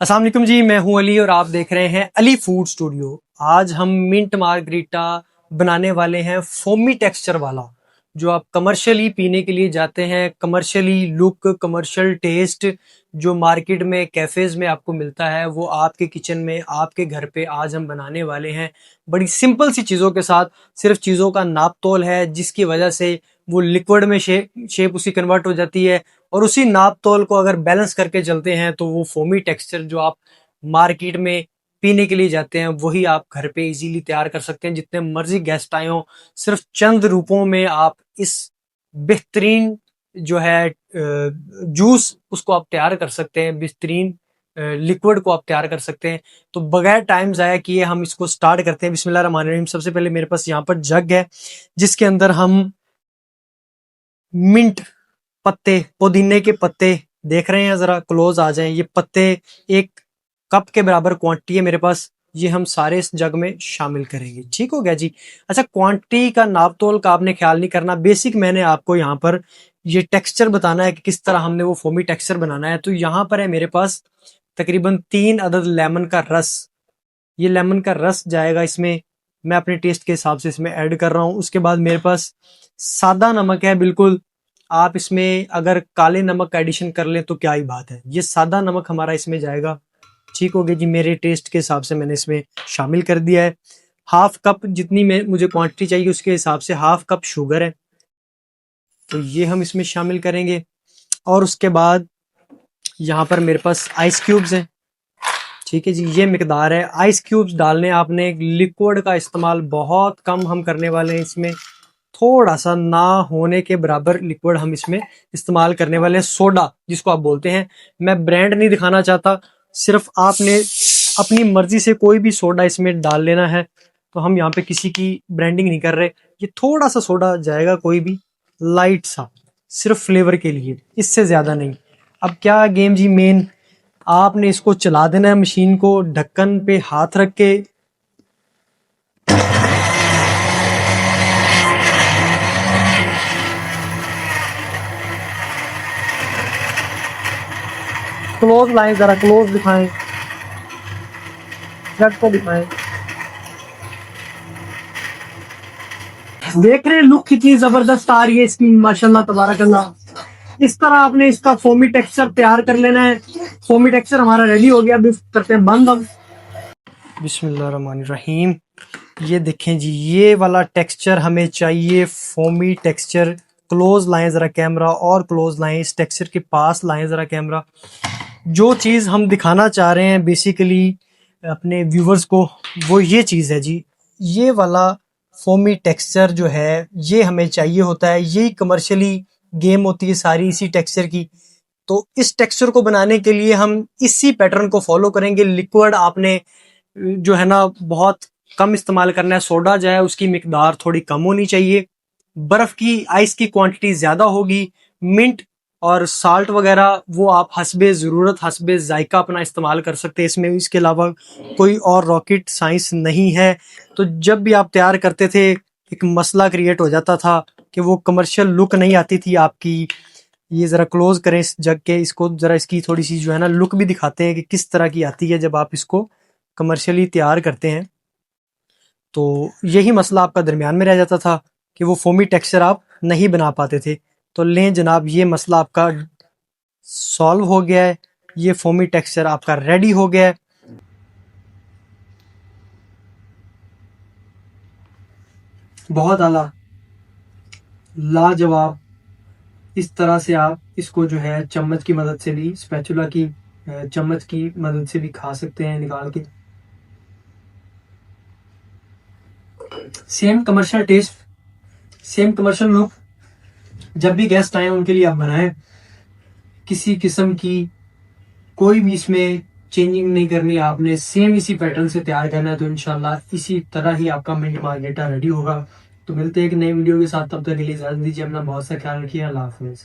अस्सलाम वालेकुम जी, मैं हूं अली और आप देख रहे हैं अली फूड स्टूडियो। आज हम मिंट मार्गरीटा बनाने वाले हैं फोमी टेक्सचर वाला, जो आप कमर्शियली पीने के लिए जाते हैं। कमर्शियली लुक, कमर्शियल टेस्ट जो मार्केट में कैफेज में आपको मिलता है, वो आपके किचन में, आपके घर पे आज हम बनाने वाले हैं। बड़ी सिंपल सी चीज़ों के साथ, सिर्फ चीज़ों का नाप तोल है जिसकी वजह से वो लिक्विड में शेप उसकी कन्वर्ट हो जाती है। और उसी नाप तोल को अगर बैलेंस करके चलते हैं तो वो फोमी टेक्सचर जो आप मार्केट में पीने के लिए जाते हैं, वही आप घर पे इजीली तैयार कर सकते हैं। जितने मर्जी गेस्ट आए हों, सिर्फ चंद रूपों में आप इस बेहतरीन जो है जूस उसको आप तैयार कर सकते हैं, बेहतरीन लिक्विड को आप तैयार कर सकते हैं। तो बगैर टाइम ज़ाया किए हम इसको स्टार्ट करते हैं। बिस्मिल्लाहिर्रहमानिर्रहीम। सबसे पहले मेरे पास यहाँ पर जग है जिसके अंदर हम मिंट पत्ते, पुदीने के पत्ते देख रहे हैं, जरा क्लोज आ जाएं। ये पत्ते एक कप के बराबर क्वांटिटी है मेरे पास, ये हम सारे इस जग में शामिल करेंगे। ठीक हो गया जी। अच्छा, क्वांटिटी का नाप तोल का आपने ख्याल नहीं करना, बेसिक मैंने आपको यहाँ पर ये टेक्सचर बताना है कि किस तरह हमने वो फोमी टेक्सचर बनाना है। तो यहाँ पर है मेरे पास तकरीबन 3 अदद लेमन का रस। ये लेमन का रस जाएगा इसमें, मैं अपने टेस्ट के हिसाब से इसमें ऐड कर रहा हूँ। उसके बाद मेरे पास सादा नमक है बिल्कुल। आप इसमें अगर काले नमक का एडिशन कर लें तो क्या ही बात है, ये सादा नमक हमारा इसमें जाएगा। ठीक हो गया जी, मेरे टेस्ट के हिसाब से मैंने इसमें शामिल कर दिया है। हाफ कप जितनी में मुझे क्वांटिटी चाहिए उसके हिसाब से हाफ कप शुगर है, तो ये हम इसमें शामिल करेंगे। और उसके बाद यहाँ पर मेरे पास आइस क्यूब्स हैं। ठीक है जी, ये मिकदार है। आइस क्यूब्स डालने आपने लिक्विड का इस्तेमाल बहुत कम हम करने वाले हैं इसमें, थोड़ा सा ना होने के बराबर लिक्विड हम इसमें इस्तेमाल करने वाले हैं। सोडा जिसको आप बोलते हैं, मैं ब्रांड नहीं दिखाना चाहता, सिर्फ आपने अपनी मर्जी से कोई भी सोडा इसमें डाल लेना है। तो हम यहाँ पे किसी की ब्रांडिंग नहीं कर रहे। ये थोड़ा सा सोडा जाएगा, कोई भी लाइट सा, सिर्फ फ्लेवर के लिए, इससे ज्यादा नहीं। अब क्या गेम जी, मेन आपने इसको चला देना है मशीन को, ढक्कन पे हाथ रख के। क्लोज लाएं, जरा क्लोज दिखाएं, जग को दिखाएं। देख रहे हैं लुक कितनी जबरदस्त आ रही है इसकी, माशाल्लाह तबारकल्लाह। इस तरह आपने इसका फोमी टेक्सचर तैयार कर लेना है। फोमी टेक्सचर हमारा रेडी हो गया, अभी करते हैं बंद हम। बिस्मिल्लाहिर्रहमानिर्रहीम। ये देखें जी, ये वाला टेक्सचर हमें चाहिए, फोमी टेक्सचर। क्लोज लाएं जरा कैमरा, और क्लोज लाएं, इस टेक्सचर के पास लाएं जरा कैमरा। जो चीज़ हम दिखाना चाह रहे हैं बेसिकली अपने व्यूवर्स को, वो ये चीज़ है जी। ये वाला फोमी टेक्सचर जो है ये हमें चाहिए होता है, यही कमर्शियली गेम होती है सारी इसी टेक्सचर की। तो इस टेक्सचर को बनाने के लिए हम इसी पैटर्न को फॉलो करेंगे। लिक्विड आपने जो है ना बहुत कम इस्तेमाल करना है। सोडा जो है उसकी मिकदार थोड़ी कम होनी चाहिए, बर्फ की, आइस की क्वांटिटी ज्यादा होगी। मिंट और साल्ट वगैरह वो आप हस्बे ज़रूरत, हस्बे जायका अपना इस्तेमाल कर सकते हैं इसमें। इसके अलावा कोई और रॉकेट साइंस नहीं है। तो जब भी आप तैयार करते थे एक मसला क्रिएट हो जाता था कि वो कमर्शियल लुक नहीं आती थी आपकी। ये ज़रा क्लोज करें इस जग के, इसको ज़रा इसकी थोड़ी सी जो है ना लुक भी दिखाते हैं कि किस तरह की आती है जब आप इसको कमर्शियली तैयार करते हैं। तो यही मसला आपका दरमियान में रह जाता था कि वो फोमी टेक्सचर आप नहीं बना पाते थे। तो लें जनाब, ये मसला आपका सॉल्व हो गया है, ये फोमी टेक्सचर आपका रेडी हो गया है। बहुत आला, लाजवाब। इस तरह से आप इसको जो है चम्मच की मदद से भी, स्पैचुला की चम्मच की मदद से भी खा सकते हैं निकाल के। Same commercial test, same commercial look. जब भी गेस्ट आए उनके लिए आप बनाएं, किसी किस्म की कोई भी इसमें चेंजिंग नहीं करनी आपने, सेम इसी पैटर्न से तैयार करना है। तो इंशाल्लाह इसी तरह ही आपका मिंट मार्गरीटा रेडी होगा। तो मिलते हैं एक नई वीडियो के साथ, तब तक के लिए इजाजत दीजिए, अपना बहुत सा ख्याल रखिए। अल्लाह हाफिज।